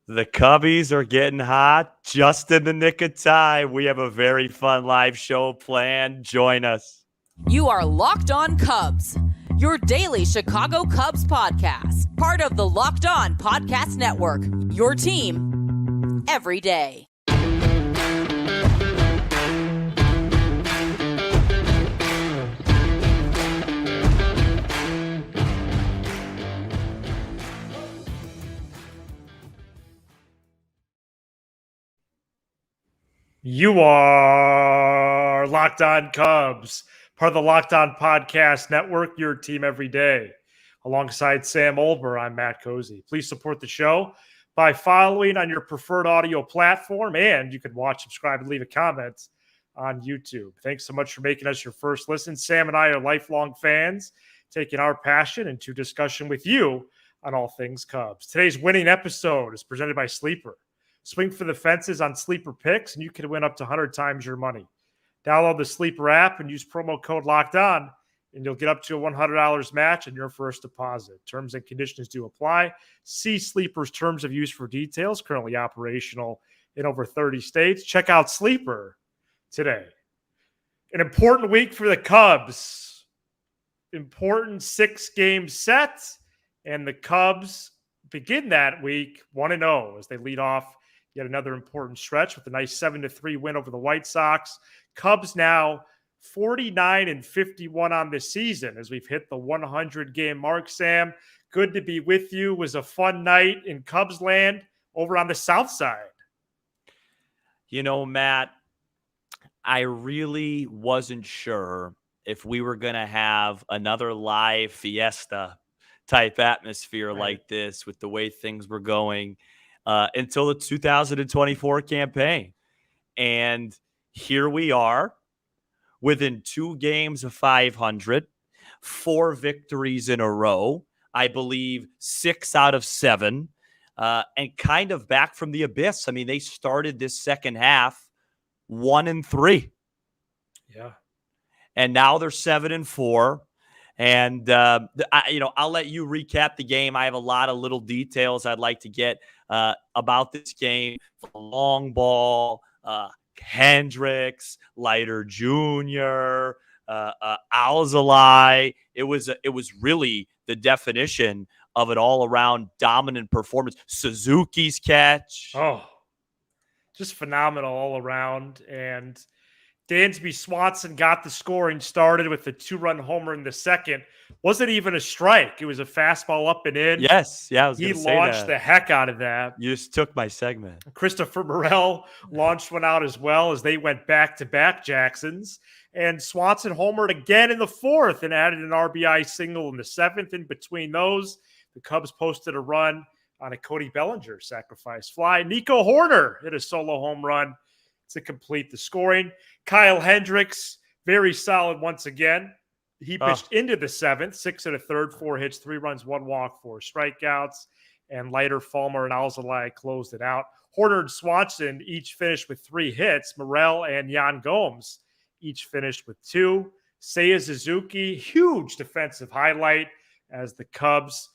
The Cubbies are getting hot just in the nick of time. We have a very fun live show planned. Join us. You are Locked On Cubs, your daily Chicago Cubs podcast, part of the Locked On Podcast Network, your team every day. You are Locked On Cubs, part of the Locked On Podcast Network, your team every day. Alongside Sam Olber, I'm Matt Cozy. Please support the show by following on your preferred audio platform, and you can watch, subscribe, and leave a comment on YouTube. Thanks so much for making us your first listen. Sam and I are lifelong fans, taking our passion into discussion with you on all things Cubs. Today's winning episode is presented by Sleeper. Swing for the fences on Sleeper Picks, and you can win up to 100 times your money. Download the Sleeper app and use promo code LOCKEDON, and you'll get up to a $100 match on your first deposit. Terms and conditions do apply. See Sleeper's terms of use for details, currently operational in over 30 states. Check out Sleeper today. An important week for the Cubs. Important 6-game set, and the Cubs begin that week 1-0 as they lead off yet another important stretch with a nice 7-3 win over the White Sox. Cubs now 49-51 on the season as we've hit the 100-game mark. Sam, good to be with you. It was a fun night in Cubs land over on the south side. You know, Matt, I really wasn't sure if we were going to have another live fiesta type atmosphere like this with the way things were going until the 2024 campaign. And here we are within 2 games of 500, 4 victories in a row, I believe 6 out of 7, and kind of back from the abyss. I mean, they started this second half 1-3. Yeah. And now they're 7-4. And, I'll let you recap the game. I have a lot of little details I'd like to get about this game. Long ball, Hendricks, Leiter Jr., Alzolay. It was really the definition of an all-around dominant performance. Suzuki's catch. Oh, just phenomenal all around. And Dansby Swanson got the scoring started with the 2-run homer in the second. Wasn't even a strike. It was a fastball up and in. Yes. Yeah, I was He going to say launched that. the heck out of that. You just took my segment. Christopher Morel launched one out as well as they went back-to-back Jacksons. And Swanson homered again in the 4th and added an RBI single in the 7th. In between those, the Cubs posted a run on a Cody Bellinger sacrifice fly. Nico Horner hit a solo home run to complete the scoring. Kyle Hendricks, very solid once again. He pitched into the 7th, 6 1/3, 4 hits, 3 runs, 1 walk, 4 strikeouts. And Leiter, Fulmer, and Alzolay closed it out. Horner and Swanson each finished with 3 hits. Morel and Yan Gomes each finished with 2. Seiya Suzuki, huge defensive highlight as the Cubs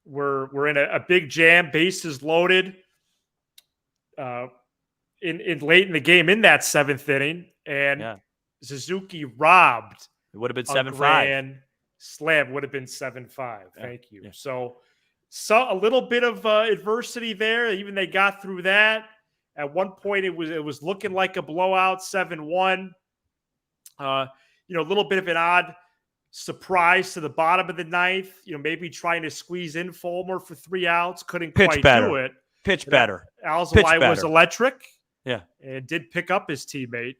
were in a big jam, bases loaded. In late in the game in that 7th inning, and Suzuki robbed. It would have been 7-5. Grand slam would have been 7-5. Thank you. Yeah. So a little bit of adversity there. Even they got through that. At one point, it was looking like a blowout, 7-1. A little bit of an odd surprise to the bottom of the 9th. Maybe trying to squeeze in Fulmer for 3 outs, couldn't quite do it. Pitch better. Alzolay was electric. Yeah. And did pick up his teammate.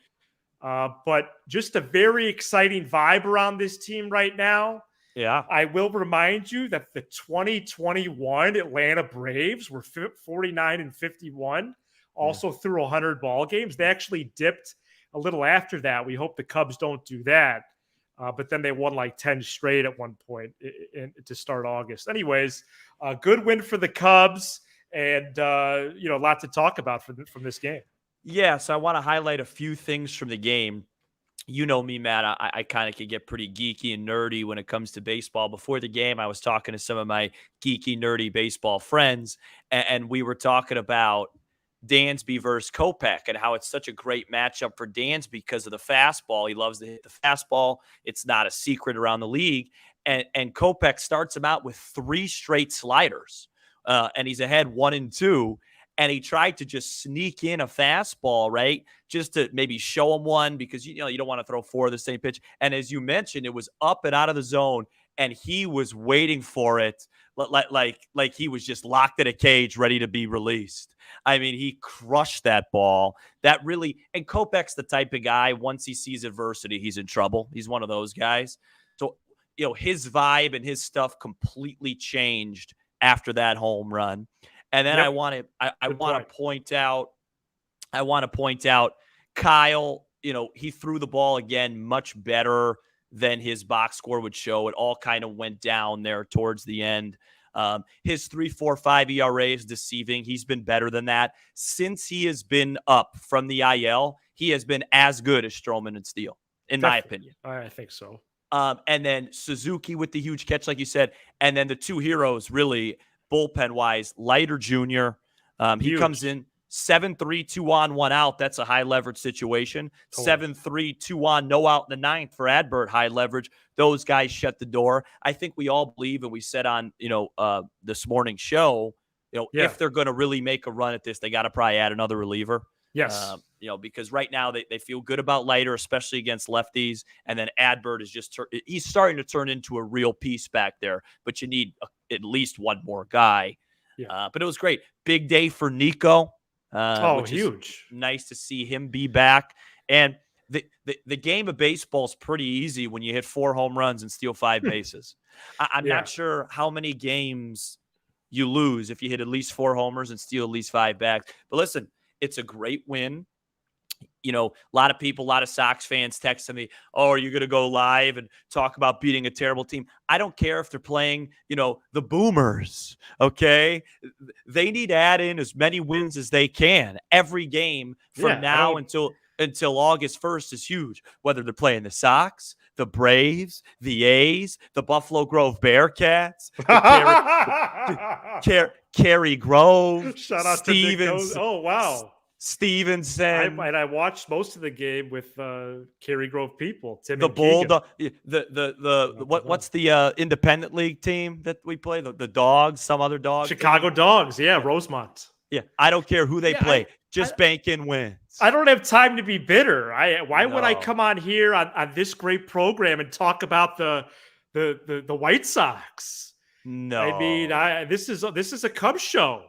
But just a very exciting vibe around this team right now. Yeah. I will remind you that the 2021 Atlanta Braves were 49-51, also through 100 ball games. They actually dipped a little after that. We hope the Cubs don't do that. But then they won like 10 straight at one point to start August. Anyways, a good win for the Cubs. And, a lot to talk about from this game. Yes, I want to highlight a few things from the game. you know me, Matt, I kind of can get pretty geeky and nerdy when it comes to baseball. Before the game, I was talking to some of my geeky, nerdy baseball friends, and we were talking about Dansby versus Kopech and how it's such a great matchup for Dansby because of the fastball. He loves to hit the fastball. It's not a secret around the league. And Kopech starts him out with 3 straight sliders, and he's ahead 1-2. And he tried to just sneak in a fastball, right? Just to maybe show him one because, you don't want to throw 4 of the same pitch. And as you mentioned, it was up and out of the zone, and he was waiting for it like he was just locked in a cage ready to be released. I mean, he crushed that ball. That really, and Kopech's the type of guy, once he sees adversity, he's in trouble. He's one of those guys. So, his vibe and his stuff completely changed after that home run. And then Yep. I want to point out Kyle, he threw the ball again much better than his box score would show. It all kind of went down there towards the end. His 3.45 ERA is deceiving. He's been better than that. Since he has been up from the IL, he has been as good as Stroman and Steele, in my opinion. I think so. And then Suzuki with the huge catch, like you said. And then the 2 heroes, really, bullpen-wise, Leiter Jr., he comes in 7-3, 2 on, 1 out. That's a high-leverage situation. Totally. 7-3, 2 on, no out in the 9th for Adbert, high leverage. Those guys shut the door. I think we all believe, and we said on this morning's show, if they're going to really make a run at this, they got to probably add another reliever. Yes. Because right now they feel good about Leiter, especially against lefties. And then Adbert is he's starting to turn into a real piece back there, but you need at least one more guy. Yeah. But it was great. Big day for Nico. Which Huge. Is nice to see him be back. And the game of baseball is pretty easy when you hit 4 home runs and steal 5 bases. I'm not sure how many games you lose if you hit at least 4 homers and steal at least 5 bags. But listen, it's a great win. A lot of people, a lot of Sox fans texting me, "Oh, are you going to go live and talk about beating a terrible team?" I don't care if they're playing, the Boomers, okay? They need to add in as many wins as they can. Every game from now until August 1st is huge, whether they're playing the Sox, the Braves, the A's, the Buffalo Grove Bearcats, Cary Grove, Shout out Stevens. to Nick. Oh, wow. Stevenson. I watched most of the game with Cary Grove people. Tim the and Keegan. Bulldog. What's the independent league team that we play? The Dogs, some other dog. Chicago Dogs. Yeah, Rosemont. Yeah, I don't care who they play. Just bank in wins. I don't have time to be bitter. Why would I come on here on this great program and talk about the White Sox? No, I mean, this is a Cubs show.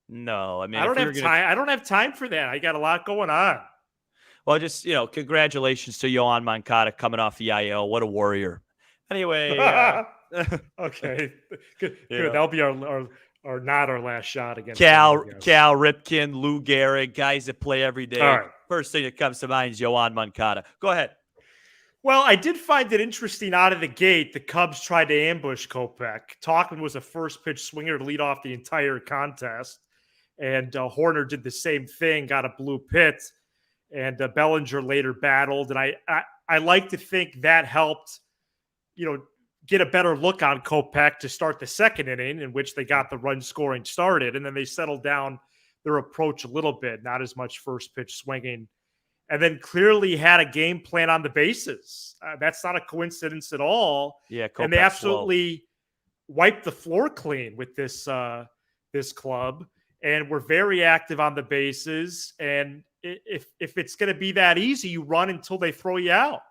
No, I mean, I don't have time. I don't have time for that. I got a lot going on. Well, just congratulations to Yohan Moncada coming off the IL. What a warrior! Anyway, okay, good. That'll be our not our last shot against Cal Ripken, Lou Gehrig, guys that play every day. All right. First thing that comes to mind is Yohan Moncada. Go ahead. Well, I did find it interesting out of the gate. The Cubs tried to ambush Kopech. Talkin was a first pitch swinger to lead off the entire contest. And Horner did the same thing, got a blue pit. And Bellinger later battled. And I like to think that helped, get a better look on Kopech to start the second inning, in which they got the run scoring started. And then they settled down their approach a little bit, not as much first pitch swinging. And then clearly had a game plan on the bases. That's not a coincidence at all. Yeah, Kopech's and they absolutely wiped the floor clean with this club, and were very active on the bases. And if it's going to be that easy, you run until they throw you out.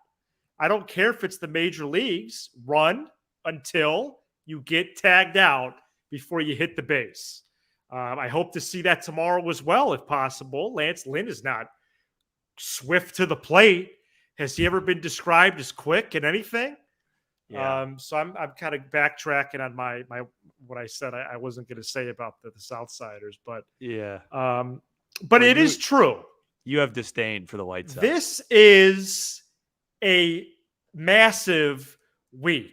I don't care if it's the major leagues. Run until you get tagged out before you hit the base. I hope to see that tomorrow as well, if possible. Lance Lynn is not swift to the plate. Has he ever been described as quick in anything? Yeah. So I'm kind of backtracking on my what I said I wasn't going to say about the Southsiders, but yeah. But it is true. You have disdain for the White Sox. This is a massive week.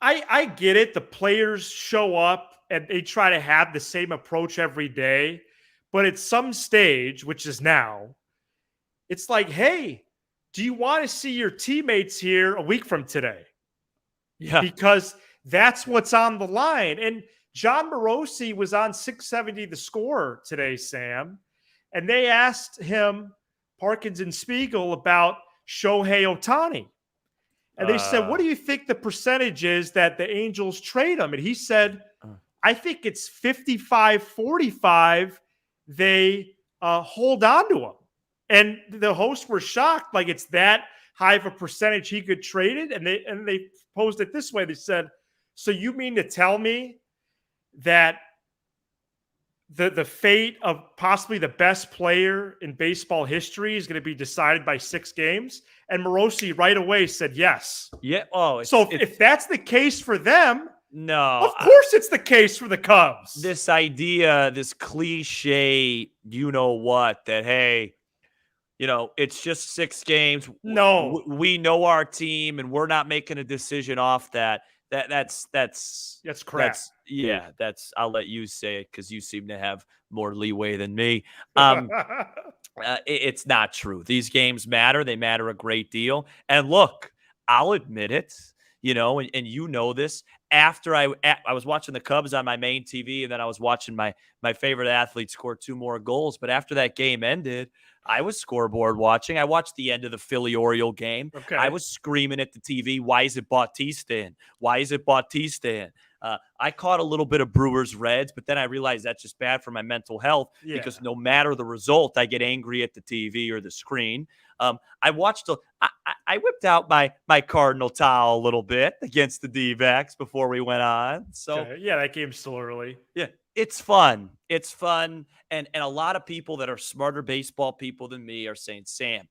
I get it. The players show up and they try to have the same approach every day, but at some stage, which is now, it's like, hey, do you want to see your teammates here a week from today? Yeah. Because that's what's on the line. And John Morosi was on 670 The Score today, Sam, and they asked him, Parkins and Spiegel, about Shohei Ohtani. And they said, what do you think the percentage is that the Angels trade him? And he said, I think it's 55-45. They hold on to him. And the hosts were shocked, like it's that high of a percentage he could trade it. And they posed it this way. They said, so you mean to tell me that the fate of possibly the best player in baseball history is going to be decided by 6 games? And Morosi right away said yes. Yeah. Oh, so if that's the case for them, no, of course it's the case for the Cubs. This idea, this cliche, you know what, that, hey, it's just 6 games. No, we know our team, and we're not making a decision off that. That's crap. I'll let you say it because you seem to have more leeway than me. It's not true. These games matter. They matter a great deal. And look, I'll admit it, and you know this. After I was watching the Cubs on my main TV, and then I was watching my favorite athlete score 2 more goals. But after that game ended, I was scoreboard watching. I watched the end of the Philly-Oriole game. Okay. I was screaming at the TV, why is it Bautista in? Why is it Bautista in? I caught a little bit of Brewers Reds, but then I realized that's just bad for my mental health because no matter the result, I get angry at the TV or the screen. I whipped out my Cardinal towel a little bit against the D-backs before we went on. So that game's still early. Yeah. It's fun. It's fun. And a lot of people that are smarter baseball people than me are saying, Sam,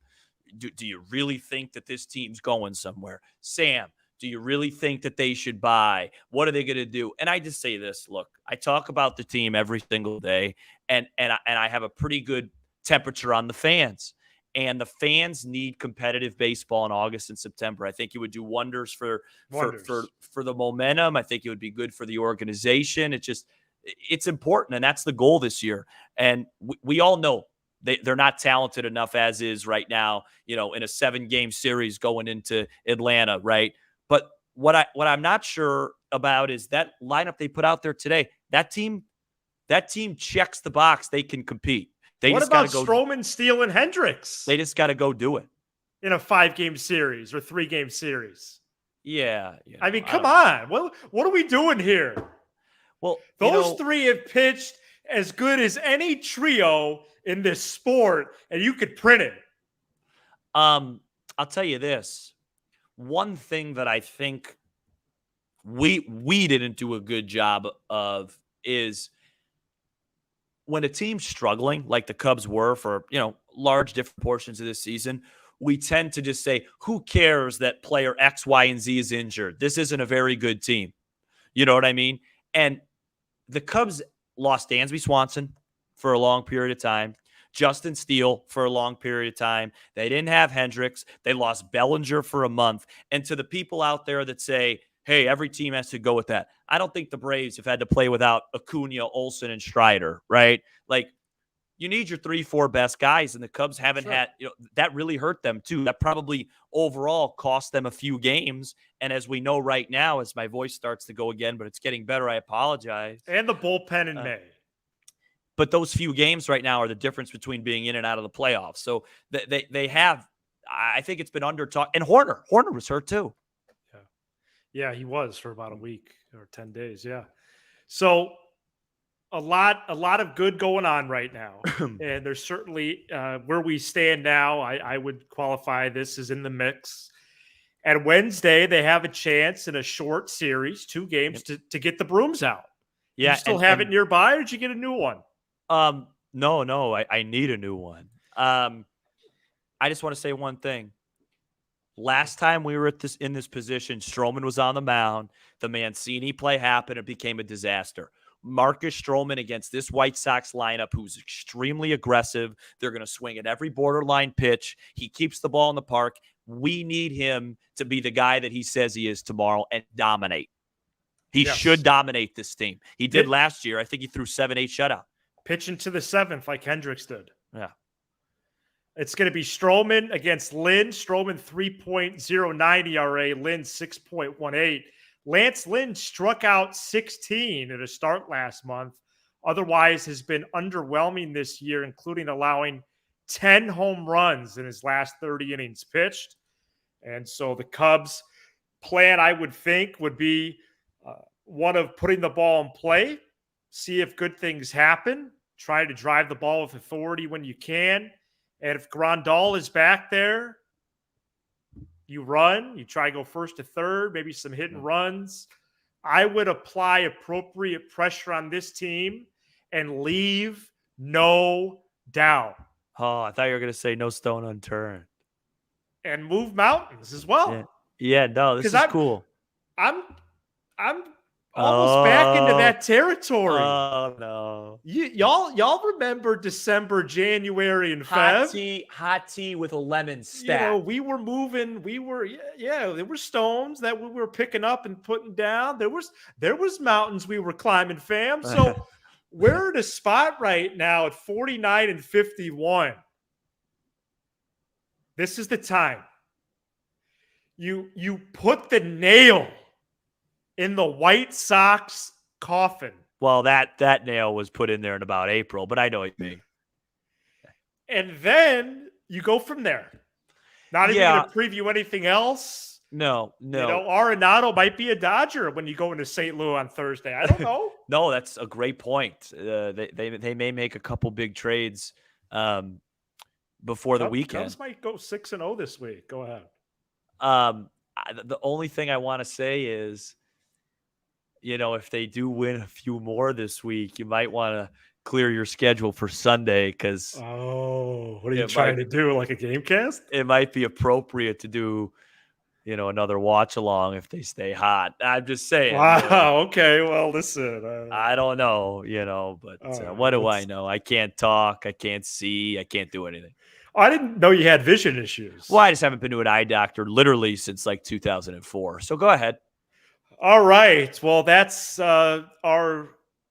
do you really think that this team's going somewhere? Sam, do you really think that they should buy? What are they going to do? And I just say this, look, I talk about the team every single day, and I have a pretty good temperature on the fans. And the fans need competitive baseball in August and September. I think it would do wonders for the momentum. I think it would be good for the organization. It's important, and that's the goal this year. And we all know they're not talented enough as is right now, in a 7-game series going into Atlanta, right? But what I'm not sure about is that lineup they put out there today. That team checks the box. They can compete. What about Stroman, Steele, and Hendricks? They just got to go do it in a 5-game series or 3-game series. Yeah. I mean, come on. What are we doing here? Well, those 3 have pitched as good as any trio in this sport, and you could print it. I'll tell you this. One thing that I think we didn't do a good job of is when a team's struggling, like the Cubs were for, large different portions of this season, we tend to just say, who cares that player X, Y, and Z is injured? This isn't a very good team. You know what I mean? And the Cubs lost Dansby Swanson for a long period of time, Justin Steele for a long period of time. They didn't have Hendricks. They lost Bellinger for a month. And to the people out there that say, hey, every team has to go with that, I don't think the Braves have had to play without Acuna, Olsen, and Strider, right? Like, you need your 3-4 best guys, and the Cubs haven't had, that really hurt them too. That probably overall cost them a few games. And as we know right now, as my voice starts to go again, but it's getting better, I apologize. And the bullpen in May. But those few games right now are the difference between being in and out of the playoffs. So they have, I think it's been under talk. And Horner was hurt too. Yeah, he was for about a week or 10 days. Yeah. So a lot of good going on right now. And there's certainly where we stand now, I would qualify this as in the mix. And Wednesday, they have a chance in a short series, 2 games, to get the brooms out. Yeah. You still have it nearby, or did you get a new one? No, I need a new one. I just want to say one thing. Last time we were in this position, Stroman was on the mound. The Mancini play happened. It became a disaster. Marcus Stroman against this White Sox lineup, who's extremely aggressive. They're going to swing at every borderline pitch. He keeps the ball in the park. We need him to be the guy that he says he is tomorrow and dominate. He should dominate this team. He did last year. I think he threw 7-8 shutout. Pitching to the 7th like Hendricks did. Yeah. It's going to be Stroman against Lynn. Stroman 3.09 ERA, Lynn 6.18. Lance Lynn struck out 16 at a start last month. Otherwise has been underwhelming this year, including allowing 10 home runs in his last 30 innings pitched. And so the Cubs' plan, I would think, would be one of putting the ball in play, see if good things happen, try to drive the ball with authority when you can. And if Grandal is back there, you run, you try to go first to third, maybe some hit and runs. I would apply appropriate pressure on this team and leave no doubt. Oh, I thought you were going to say no stone unturned. And move mountains as well. Yeah, no, this is cool. I'm almost back into that territory. Oh no. Y'all remember December, January, and Feb? Hot tea with a lemon stack. We were moving. There were stones that we were picking up and putting down. There was mountains we were climbing, fam. So we're at a spot right now at 49 and 51. This is the time. You put the nail in the White Sox coffin. Well, that nail was put in there in about April, but I know what you mean. And then you go from there. Not even going to preview anything else. No. Arenado might be a Dodger when you go into St. Louis on Thursday. I don't know. No, that's a great point. They may make a couple big trades before the weekend. Cubs might go 6-0 this week. Go ahead. The only thing I want to say is, if they do win a few more this week, you might want to clear your schedule for Sunday because. Oh, what are you trying to do? Like a game cast? It might be appropriate to do, another watch along if they stay hot. I'm just saying. Wow. Okay. Well, listen. I don't know, but what do I know? I can't talk. I can't see. I can't do anything. I didn't know you had vision issues. Well, I just haven't been to an eye doctor literally since like 2004. So go ahead. All right. Well, that's our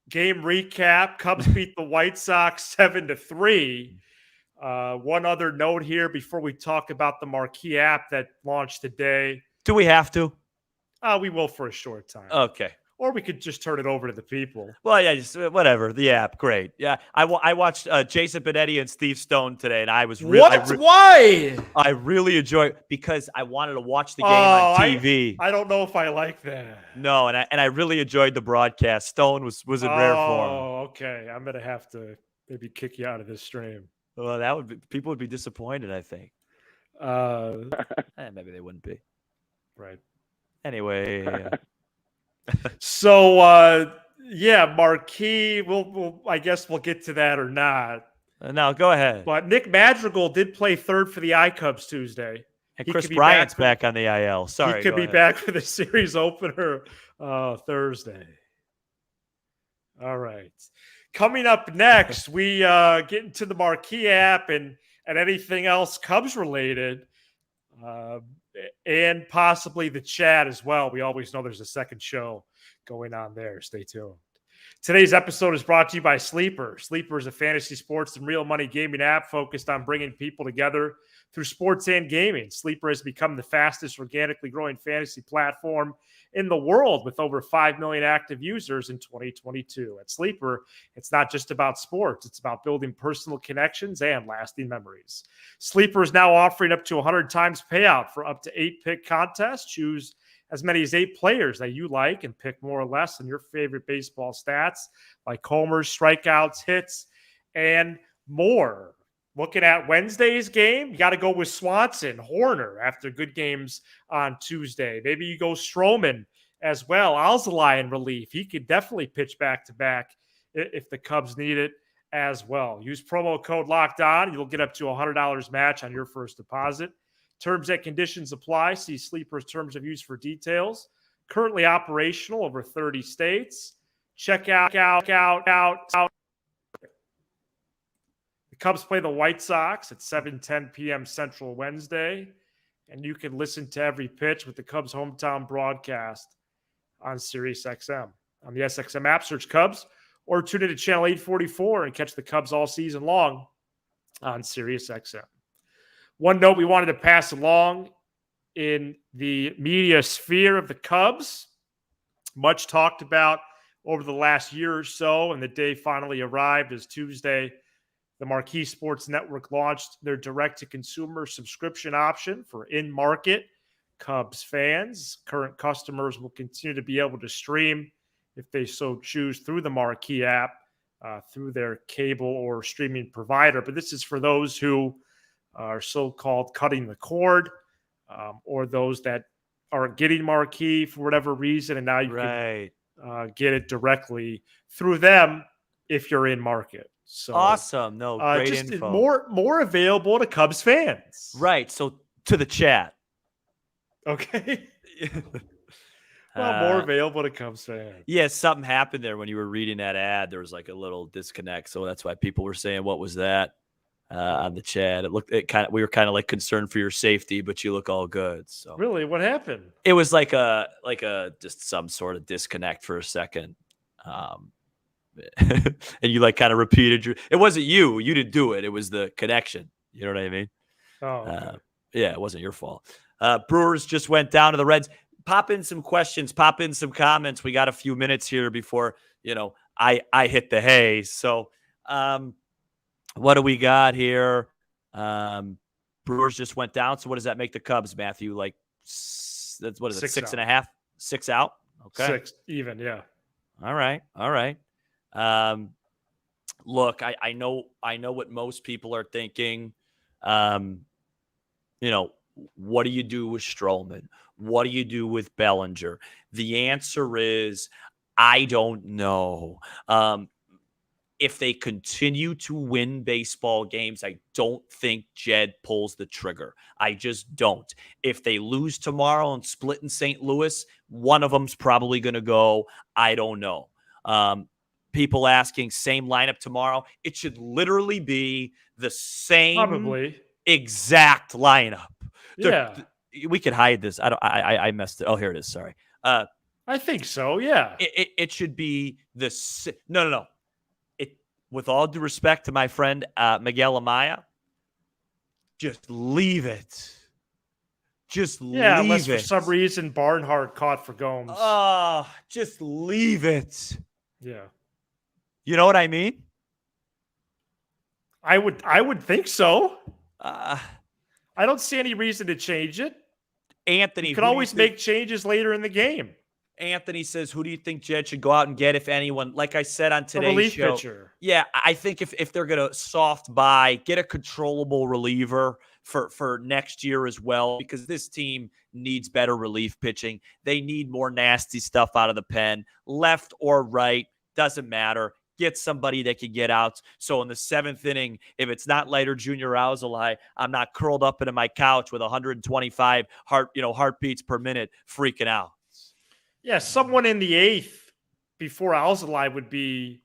game recap. Cubs beat the White Sox 7-3. One other note here before we talk about the Marquee app that launched today. Do we have to? We will for a short time. Okay. Or we could just turn it over to the people. Well, yeah, just whatever. The app, great. Yeah, I watched Jason Benetti and Steve Stone today, and I was really Why? I really enjoyed because I wanted to watch the game on TV. I don't know if I like that. No, and I really enjoyed the broadcast. Stone was in rare form. Oh, okay. I'm gonna have to maybe kick you out of this stream. Well, people would be disappointed. I think. Maybe they wouldn't be. Right. Anyway. So, Marquee, I guess we'll get to that or not. No, go ahead. But Nick Madrigal did play third for the iCubs Tuesday. And Chris Bryant's back on the IL. Sorry. He could be back for the series opener Thursday. All right. Coming up next, we get into the Marquee app and anything else Cubs related. And possibly the chat as well. We always know there's a second show going on there. Stay tuned. Today's episode is brought to you by Sleeper. Sleeper is a fantasy sports and real money gaming app focused on bringing people together through sports and gaming. Sleeper has become the fastest organically growing fantasy platform in the world with over 5 million active users in 2022. At Sleeper, it's not just about sports. It's about building personal connections and lasting memories. Sleeper is now offering up to 100 times payout for up to 8 pick contests. Choose as many as 8 players that you like and pick more or less on your favorite baseball stats like homers, strikeouts, hits, and more. Looking at Wednesday's game, you got to go with Swanson, Horner after good games on Tuesday. Maybe you go Stroman as well. Alzolay in relief. He could definitely pitch back-to-back if the Cubs need it as well. Use promo code LOCKEDON. You'll get up to $100 match on your first deposit. Terms and conditions apply. See Sleeper's terms of use for details. Currently operational over 30 states. Check out. The Cubs play the White Sox at 7:10 p.m. Central Wednesday, and you can listen to every pitch with the Cubs hometown broadcast on SiriusXM. On the SXM app, search Cubs, or tune into channel 844 and catch the Cubs all season long on SiriusXM. One note we wanted to pass along in the media sphere of the Cubs, much talked about over the last year or so, and the day finally arrived as Tuesday. The Marquee Sports Network launched their direct-to-consumer subscription option for in-market Cubs fans. Current customers will continue to be able to stream, if they so choose, through the Marquee app, through their cable or streaming provider. But this is for those who are so-called cutting the cord, or those that aren't getting Marquee for whatever reason, and now you can get it directly through them if you're in market. So awesome. No, great just info. More available to Cubs fans. Right. So to the chat. Okay. Well, more available to Cubs fans. Yeah, something happened there when you were reading that ad. There was like a little disconnect. So that's why people were saying, what was that? On the chat. We were kind of like concerned for your safety, but you look all good. So really, what happened? It was like a just some sort of disconnect for a second. And you like kind of repeated it wasn't you didn't do it. It was the connection. You know what I mean? Oh, okay. Yeah, it wasn't your fault. Brewers just went down to the Reds. Pop in some questions, pop in some comments. We got a few minutes here before, I hit the hay. So, what do we got here? Brewers just went down. So what does that make the Cubs, Matthew? Like, that's what is it? 6.5, 6 out. Okay. 6 even. Yeah. All right. Look, I know what most people are thinking. What do you do with Stroman? What do you do with Bellinger? The answer is, I don't know. If they continue to win baseball games, I don't think Jed pulls the trigger. I just don't. If they lose tomorrow and split in St. Louis, one of them's probably going to go. I don't know. People asking same lineup tomorrow. It should literally be the same exact lineup. Yeah. We could hide this. I messed it. Oh, here it is. Sorry. I think so. Yeah. It should be no. With all due respect to my friend Miguel Amaya, just leave it. Just leave it. Unless for some reason Barnhart caught for Gomes. Just leave it. Yeah. You know what I mean? I would think so. I don't see any reason to change it. Anthony, you can always make changes later in the game. Anthony says, who do you think Jed should go out and get, if anyone? Like I said on today's show. Pitcher. Yeah, I think if they're going to soft buy, get a controllable reliever for next year as well, because this team needs better relief pitching. They need more nasty stuff out of the pen. Left or right, doesn't matter. Get somebody that can get out. So in the 7th inning, if it's not Leiter Jr. Alzolay, I'm not curled up into my couch with 125 heartbeats per minute freaking out. Yeah, someone in the 8th before Alzolay would be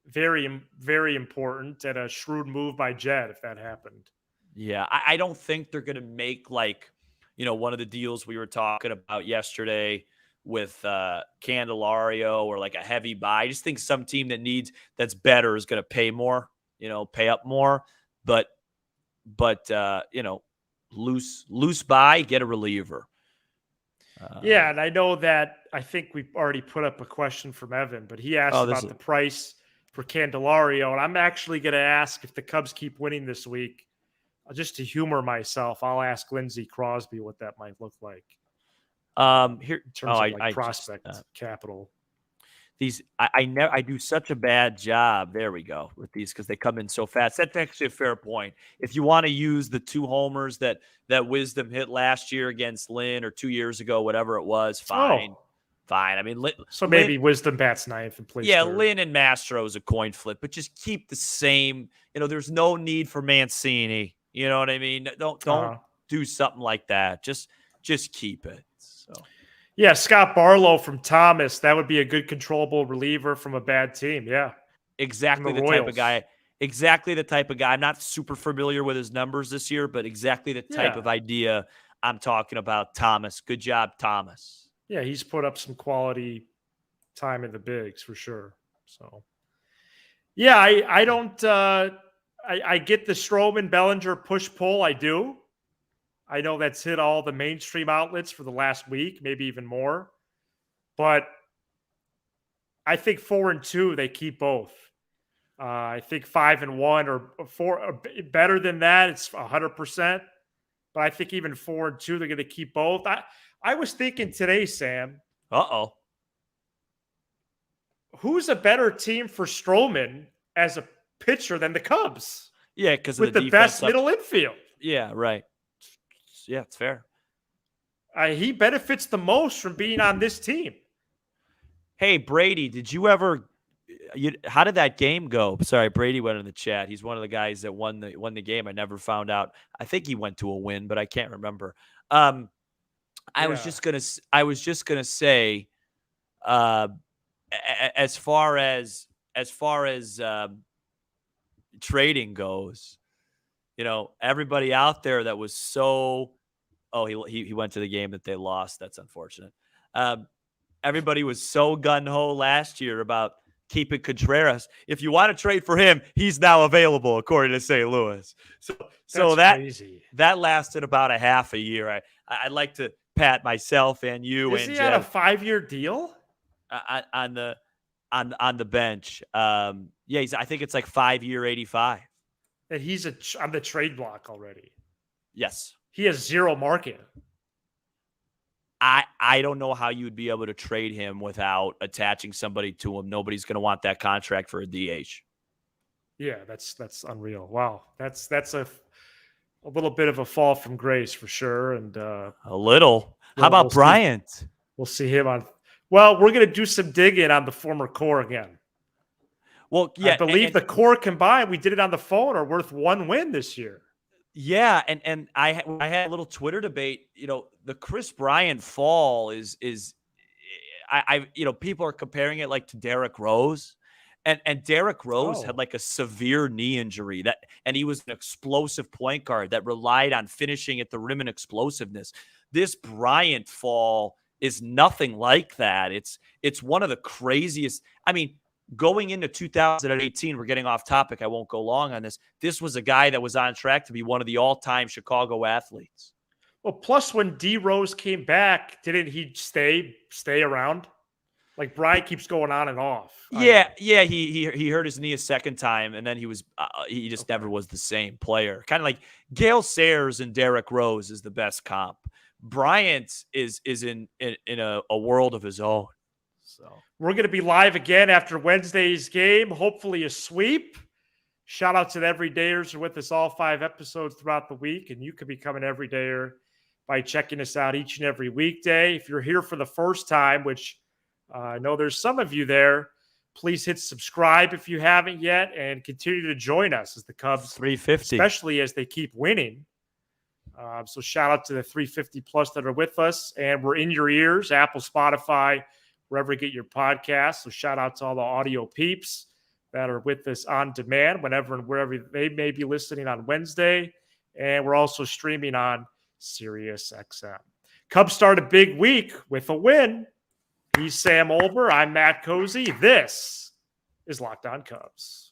very, very important, and a shrewd move by Jed if that happened. Yeah, I don't think they're going to make one of the deals we were talking about yesterday with Candelario, or like a heavy buy. I just think some team that's better is going to pay more, pay up more, but loose buy, get a reliever. And I know that I think we already put up a question from Evan, but he asked about the price for Candelario, and I'm actually going to ask, if the Cubs keep winning this week, just to humor myself, I'll ask Lindsey Crosby what that might look like. Here, in terms of prospect capital. I do such a bad job. There we go with these, because they come in so fast. That's actually a fair point. If you want to use the 2 homers that Wisdom hit last year against Lynn, or 2 years ago, whatever it was, fine. I mean, maybe Wisdom bats 9th and plays. Yeah, 3rd. Lynn and Mastro is a coin flip, but just keep the same. There's no need for Mancini. You know what I mean? Don't do something like that. Just keep it. So. Yeah, Scott Barlow from Thomas. That would be a good controllable reliever from a bad team. Yeah. Exactly the type of guy. Exactly the type of guy. I'm not super familiar with his numbers this year, but exactly the type of idea I'm talking about. Thomas. Good job, Thomas. Yeah, he's put up some quality time in the bigs for sure. So, yeah, I don't I get the Stroman Bellinger push-pull. I do. I know that's hit all the mainstream outlets for the last week, maybe even more. But I think 4-2, they keep both. I think 5-1 or 4 or better than that. It's 100%. But I think even 4-2, they're going to keep both. I was thinking today, Sam. Uh-oh. Who's a better team for Stroman as a pitcher than the Cubs? Yeah, because with the best middle infield. Yeah, right. Yeah, it's fair. He benefits the most from being on this team. Hey, Brady, did you ever? How did that game go? Sorry, Brady went in the chat. He's one of the guys that won the game. I never found out. I think he went to a win, but I can't remember. I was just gonna say, as far as trading goes, everybody out there that was so. Oh, he went to the game that they lost. That's unfortunate. Everybody was so gung-ho last year about keeping Contreras. If you want to trade for him, he's now available, according to St. Louis. So that's crazy. That lasted about a half a year. I'd like to pat myself and you Is and he Jeff on a 5-year deal? On the bench. I think it's like 5-year 85. And he's on the trade block already. Yes. He has zero market. I don't know how you would be able to trade him without attaching somebody to him. Nobody's going to want that contract for a DH. Yeah, that's unreal. Wow, that's a little bit of a fall from grace for sure. And a little. How about Bryant? We'll see him on. Well, we're going to do some digging on the former core again. Well, yeah, I believe the core combined, we did it on the phone, are worth 1 win this year. Yeah, and I had a little Twitter debate. The Chris Bryant fall is people are comparing it like to Derrick Rose, and Derrick Rose had like a severe knee injury and he was an explosive point guard that relied on finishing at the rim and explosiveness. This Bryant fall is nothing like that. It's one of the craziest. I mean, going into 2018, we're getting off topic. I won't go long on this. This was a guy that was on track to be one of the all-time Chicago athletes. Well, plus when D Rose came back, didn't he stay around? Like Bryant keeps going on and off. Yeah. He hurt his knee a second time, and then he just never was the same player. Kind of like Gale Sayers and Derrick Rose is the best comp. Bryant is in a world of his own. So we're going to be live again after Wednesday's game, hopefully a sweep. Shout out to the everydayers who are with us all 5 episodes throughout the week, and you can become an everydayer by checking us out each and every weekday. If you're here for the first time, which I know there's some of you there, please hit subscribe if you haven't yet, and continue to join us as the Cubs 350, especially as they keep winning. So shout out to the 350 plus that are with us, and we're in your ears, Apple, Spotify, wherever you get your podcasts. So shout out to all the audio peeps that are with us on demand whenever and wherever they may be listening on Wednesday. And we're also streaming on Sirius XM. Cubs start a big week with a win. He's Sam Olber. I'm Matt Cozy. This is Locked On Cubs.